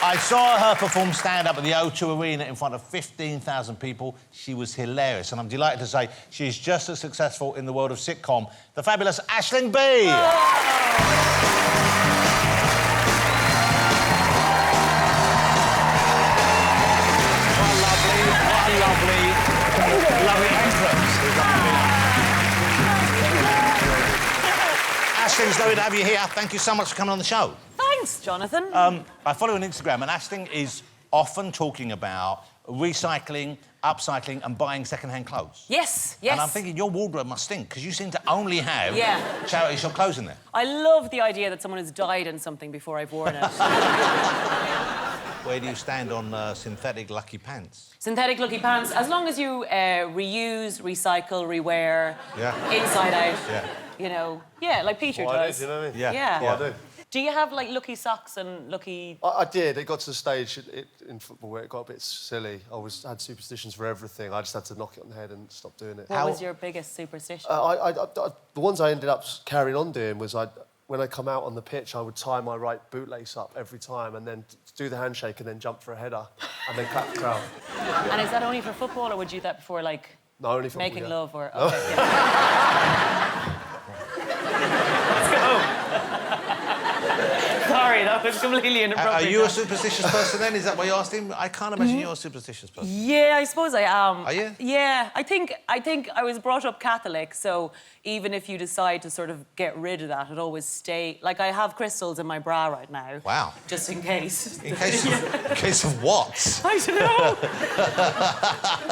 I saw her perform stand-up at the O2 Arena in front of 15,000 people. She was hilarious, and I'm delighted to say she's just as successful in the world of sitcom, the fabulous Aisling Bea. What a lovely entrance. Aisling, it's lovely to have you here. Thank you so much for coming on the show. Thanks, Jonathan. I follow you on Instagram, and Aisling is often talking about recycling, upcycling and buying second-hand clothes. Yes, yes. And I'm thinking your wardrobe must stink, because you seem to only have charity shop clothes in there. I love the idea that someone has died in something before I've worn it. Where do you stand on synthetic lucky pants? Synthetic lucky pants, as long as you reuse, recycle, rewear, inside out, you know, like Peter does. Do you know what I mean? Yeah. What I do. Do you have, like, lucky socks and lucky... I did. It got to the stage in football where it got a bit silly. I had superstitions for everything. I just had to knock it on the head and stop doing it. What was your biggest superstition? The ones I ended up carrying on doing was when I come out on the pitch, I would tie my right bootlace up every time and then do the handshake and then jump for a header and then clap the crowd. And is that only for football, or would you do that before, like... No, only football, making love, or... No. Okay, Let's go. Sorry, that was completely inappropriate. Are you a superstitious person, then? Is that why you asked him? I can't imagine you're a superstitious person. Yeah, I suppose I am. Are you? Yeah, I think I was brought up Catholic, so even if you decide to sort of get rid of that, it always stay... Like, I have crystals in my bra right now. Wow. Just in case. In case of what? I don't know.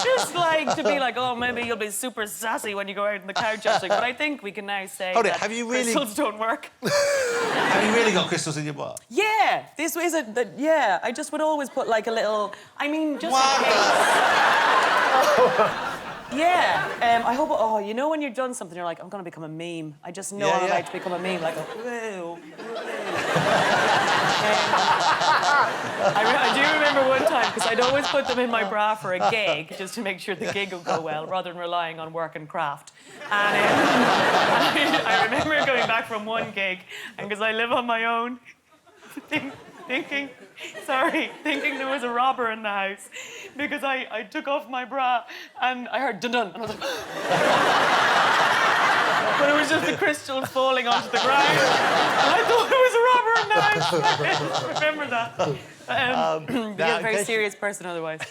Just, like, to be like, oh, maybe you'll be super sassy when you go out on the couch or something. But I think we can now say that have you really... crystals don't work. Have you really got crystals in your bra? Yeah, this was yeah. I just would always put like a little. I mean, just in case. Yeah. I hope. Oh, you know when you've done something, you're like, I'm gonna become a meme. I just know I'm about to become a meme. Like, whoa. I do remember one time, because I'd always put them in my bra for a gig, just to make sure the gig would go well, rather than relying on work and craft. And I remember going back from one gig, and because I live on my own, thinking there was a robber in the house, because I took off my bra and I heard dun-dun, and I was like... But it was just the crystals falling onto the ground, and I thought it was a robber in the house. I remember that. You're a very serious person otherwise.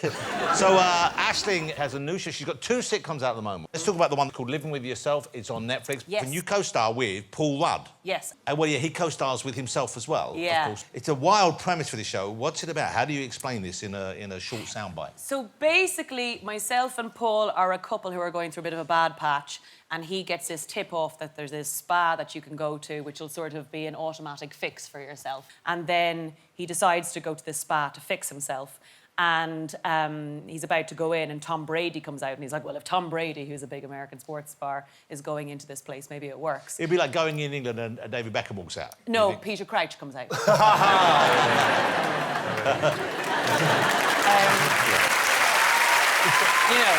So, Aisling has a new show. She's got 2 sitcoms out at the moment. Let's talk about the one called Living With Yourself. It's on Netflix. Yes. And you co-star with Paul Rudd. Yes. Well, yeah, he co-stars with himself as well, yeah. Of course. It's a wild premise for this show. What's it about? How do you explain this in a short soundbite? So basically, myself and Paul are a couple who are going through a bit of a bad patch, and he gets this tip-off that there's this spa that you can go to, which will sort of be an automatic fix for yourself. And then he decides to go to this spa to fix himself. And he's about to go in, and Tom Brady comes out, and he's like, well, if Tom Brady, who's a big American sports star, is going into this place, maybe it works. It'd be like going in England and David Beckham walks out. No, Peter Crouch comes out. You know.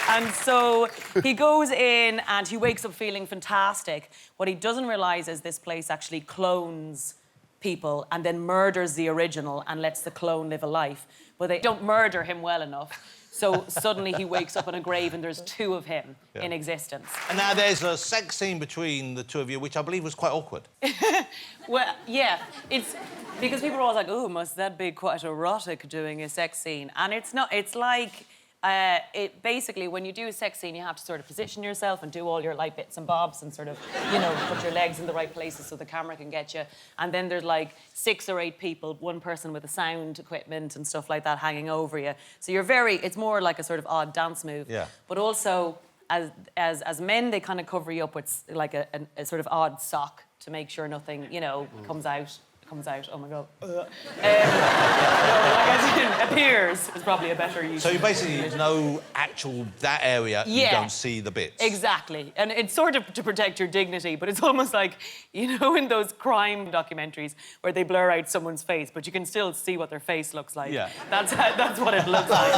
And so he goes in and he wakes up feeling fantastic. What he doesn't realise is this place actually clones people and then murders the original and lets the clone live a life. But they don't murder him well enough. So suddenly he wakes up in a grave and there's 2 of him in existence. And now there's a sex scene between the 2 of you, which I believe was quite awkward. Well, yeah, it's because people are always like, oh, must that be quite erotic doing a sex scene? And it's not, it's like, basically, when you do a sex scene, you have to sort of position yourself and do all your light bits and bobs and sort of, you know, put your legs in the right places so the camera can get you. And then there's like 6 or 8 people, 1 person with the sound equipment and stuff like that hanging over you. So you're it's more like a sort of odd dance move. Yeah. But also, as men, they kind of cover you up with like a sort of odd sock to make sure nothing, you know, comes out. Oh my God. No, like as in, appears is probably a better use. So you basically know that area, you don't see the bits. Exactly. And it's sort of to protect your dignity, but it's almost like, you know, in those crime documentaries where they blur out someone's face, but you can still see what their face looks like. Yeah. That's what it looks like.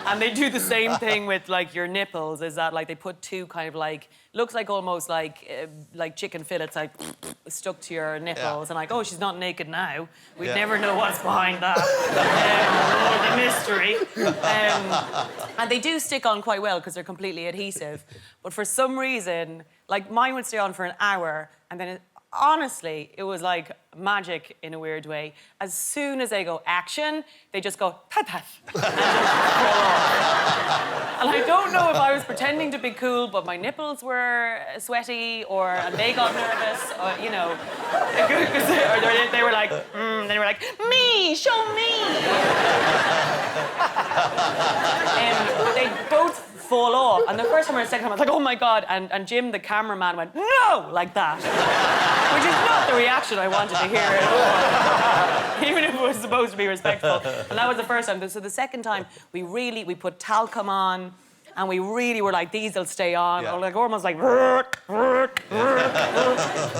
And they do the same thing with, like, your nipples, is that, like, they put 2 kind of, like, looks like almost like chicken fillets, like stuck to your nipples, and like, oh, she's not naked now. We'd never know what's behind that. The mystery. And they do stick on quite well because they're completely adhesive. But for some reason, like mine would stay on for an hour, and then honestly, it was like magic in a weird way. As soon as they go action, they just go pat and just fall off. And I don't know if I was pretending to be cool, but my nipples were sweaty, and they got nervous, or you know, or they were like, they were like, me, show me. And they both fall off. And the first time or the second time, I was like, oh my God. And Jim, the cameraman, went, no, like that. Which is not the reaction I wanted to hear at all. Even if it was supposed to be respectful. And that was the first time. So the second time, we put talcum on, and we really were like, these will stay on. Or like almost like,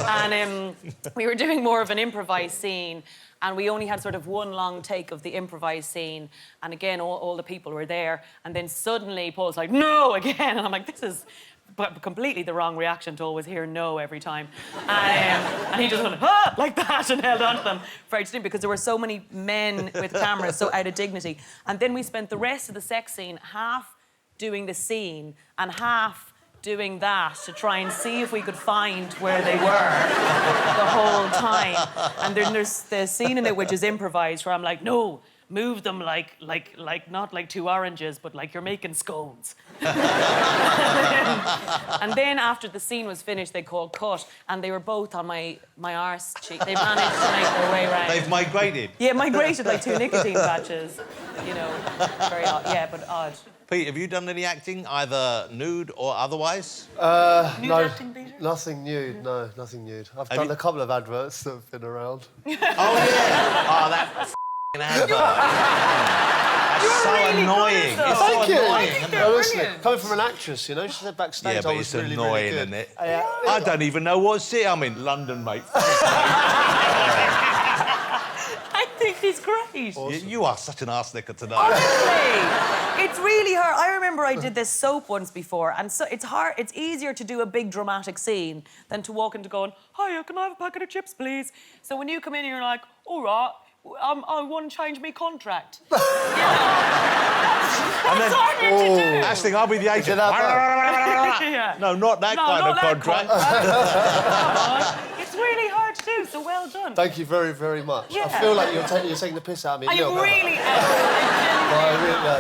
and we were doing more of an improvised scene. And we only had sort of one long take of the improvised scene. And again, all the people were there. And then suddenly Paul's like, no, again. And I'm like, this is completely the wrong reaction to always hear no every time. And he just went, like that, and held on to them for ages, because there were so many men with cameras, so out of dignity. And then we spent the rest of the sex scene half doing the scene and half doing that to try and see if we could find where they were the whole time. And then there's the scene in it which is improvised, where I'm like, no, move them like not like two oranges, but like you're making scones. And then after the scene was finished, they called cut, and they were both on my arse cheek. They managed to make their way around. They've migrated. Yeah, migrated like two nicotine patches. You know, very odd. Yeah, but odd. Pete, have you done any acting, either nude or otherwise? Nude No, acting, Peter? nothing nude. No, nothing nude. I've done a couple of adverts that have been around. Oh, yeah. Oh, that f***ing advert. That's so really annoying. good, It's so Thank you. annoying, isn't it? Honestly, brilliant. coming from an actress, you know, she said backstage Yeah, I but was it's really, annoying, really good. isn't it? I don't even know what city I'm in. London, mate. I think he's great. Awesome. You are such an arse-nicker tonight. Honestly, it's really hard. I remember I did this soap once before, and so it's hard. It's easier to do a big dramatic scene than to walk into going, "Hiya, can I have a packet of chips, please?" So when you come in, you're like, "All right, I want to change my contract." That's harder to do. Aisling, I'll be the agent. Yeah. No, not that kind not of that contract. It's really hard to do, so well done. Thank you very, very much. Yeah. I feel like you're taking the piss out of me. I really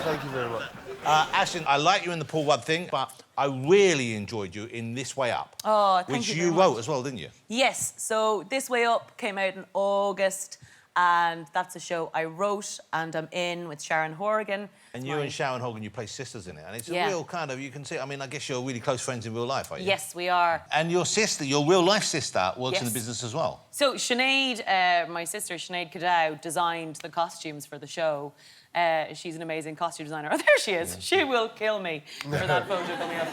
Thank you very much. Aisling, I like you in the Paul Rudd thing, but I really enjoyed you in This Way Up. Oh, thank which you you very much. wrote as well, didn't you? Yes, so This Way Up came out in August, and that's a show I wrote and I'm in with Sharon Horgan. And you and Sharon Hogan, you play sisters in it. And it's a Yeah. real kind of, you can see, I mean, I guess you're really close friends in real life, are you? Yes, we are. And your sister, your real-life sister, works in the Yes. business as well. So Sinead, my sister Sinead Cadow, designed the costumes for the show. She's an amazing costume designer. Oh, there she is. She will kill me for that photo coming up.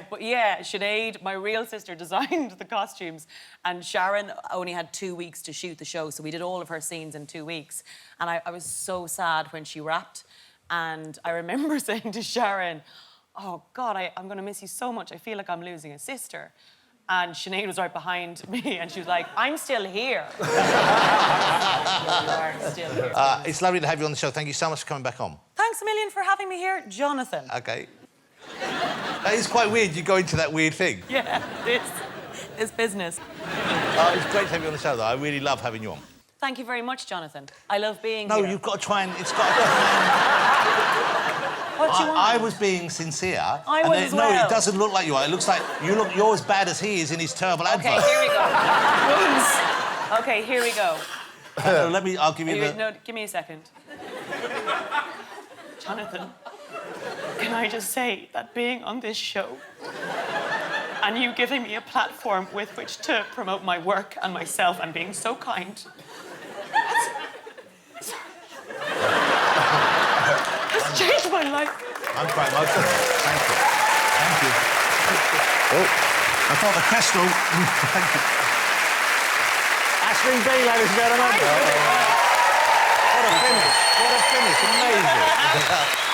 But yeah, Sinead, my real sister, designed the costumes, and Sharon only had 2 weeks to shoot the show, so we did all of her scenes in 2 weeks. And I was so sad when she wrapped, and I remember saying to Sharon, "Oh God, I'm going to miss you so much. I feel like I'm losing a sister." And Sinead was right behind me, and she was like, "I'm still here." You are still here. It's lovely to have you on the show. Thank you so much for coming back on. Thanks a million for having me here, Jonathan. OK. That is quite weird, you go into that weird thing. Yeah, this business. It's great to have you on the show, though. I really love having you on. Thank you very much, Jonathan. I love being No, here. you've got to try and... It's got to try What do you want? I was being sincere. I was as well. No, it doesn't look like you are. It looks like you're as bad as he is in his terrible advert. Okay, here we go. Okay, here we go. I'll give you the... No, give me a second. Jonathan, can I just say that being on this show and you giving me a platform with which to promote my work and myself and being so kind... It's changed my life. I'm quite emotional. Thank you. Thank you. Oh, I thought the crystal... Thank you. Aisling B, ladies and gentlemen. What a finish. What a finish. Amazing.